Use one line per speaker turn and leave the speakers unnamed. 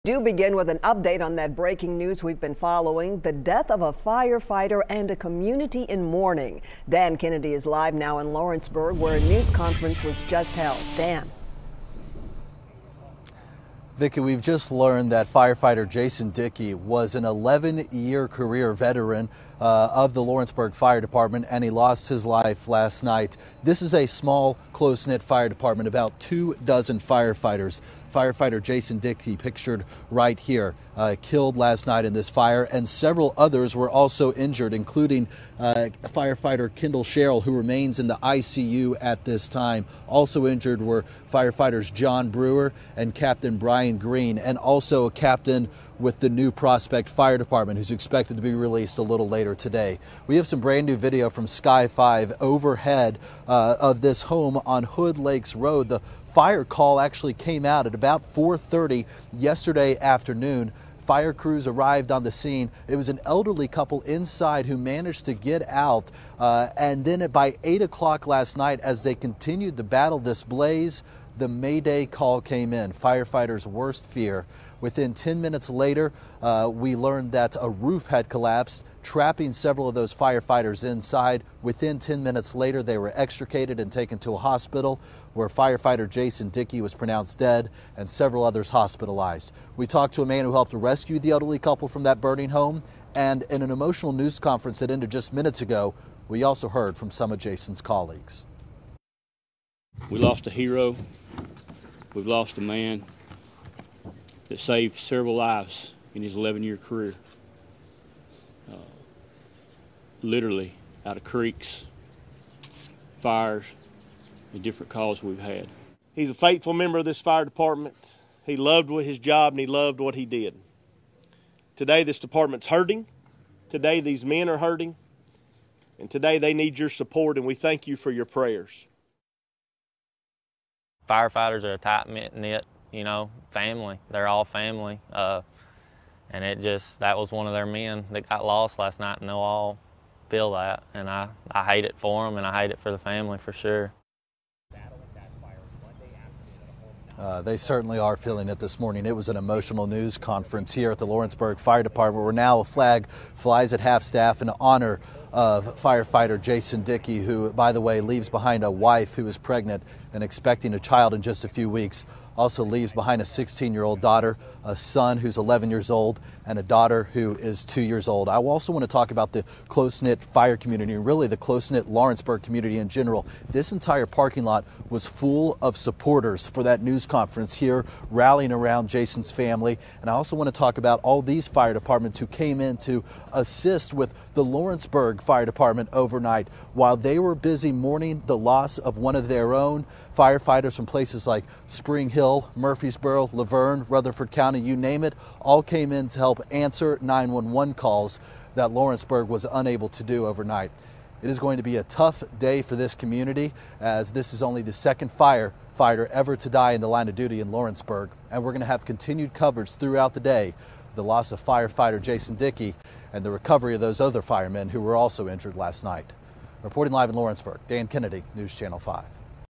Do begin with an update on that breaking news we've been following, the death of a firefighter and a community in mourning. Dan Kennedy is live now in Lawrenceburg, where a news conference was just held. Dan.
Vicki, we've just learned that firefighter Jason Dickey was an 11-year career veteran of the Lawrenceburg Fire Department, and he lost his life last night. This is a small, close-knit fire department, about 24 firefighters. Firefighter Jason Dickey, pictured right here, killed last night in this fire, and several others were also injured, including firefighter Sherrill, who remains in the ICU at this time. Also injured were firefighters John Brewer and Captain Brian Green, and also a captain with the New Prospect Fire Department, who's expected to be released a little later today. We have some brand new video from Sky 5 overhead of this home on Hood Lakes Road. The fire call actually came out at about 4:30 yesterday afternoon. Fire crews arrived on the scene. It was an elderly couple inside who managed to get out, and then by 8 o'clock last night, as they continued to battle this blaze, the Mayday call came in, firefighters' worst fear. Within 10 minutes later, we learned that a roof had collapsed, trapping several of those firefighters inside. Within 10 minutes later, they were extricated and taken to a hospital where firefighter Jason Dickey was pronounced dead and several others hospitalized. We talked to a man who helped rescue the elderly couple from that burning home, and in an emotional news conference that ended just minutes ago, we also heard from some of Jason's colleagues.
We lost a hero. We've lost a man that saved several lives in his 11-year career. Literally out of creeks, fires, and different calls we've had.
He's a faithful member of this fire department. He loved his job and he loved what he did. Today this department's hurting. Today these men are hurting. And today they need your support, and we thank you for your prayers.
Firefighters are a tight-knit, family. They're all family. And that was one of their men that got lost last night, and they'll all feel that. And I hate it for them, and I hate it for the family for sure.
They certainly are feeling it this morning. It was an emotional news conference here at the Lawrenceburg Fire Department, where now a flag flies at half-staff in honor of firefighter Jason Dickey, who, by the way, leaves behind a wife who is pregnant and expecting a child in just a few weeks. Also leaves behind a 16-year-old daughter, a son who's 11 years old, and a daughter who is 2 years old. I also want to talk about the close-knit fire community, and really the close-knit Lawrenceburg community in general. This entire parking lot was full of supporters for that news conference here, rallying around Jason's family. And I also want to talk about all these fire departments who came in to assist with the Lawrenceburg Fire Department overnight while they were busy mourning the loss of one of their own. Firefighters from places like Spring Hill, Murfreesboro, Laverne, Rutherford County, you name it, all came in to help answer 911 calls that Lawrenceburg was unable to do overnight. It is going to be a tough day for this community, as this is only the second firefighter ever to die in the line of duty in Lawrenceburg, and we're going to have continued coverage throughout the day, the loss of firefighter Jason Dickey and the recovery of those other firemen who were also injured last night. Reporting live in Lawrenceburg, Dan Kennedy, News Channel 5.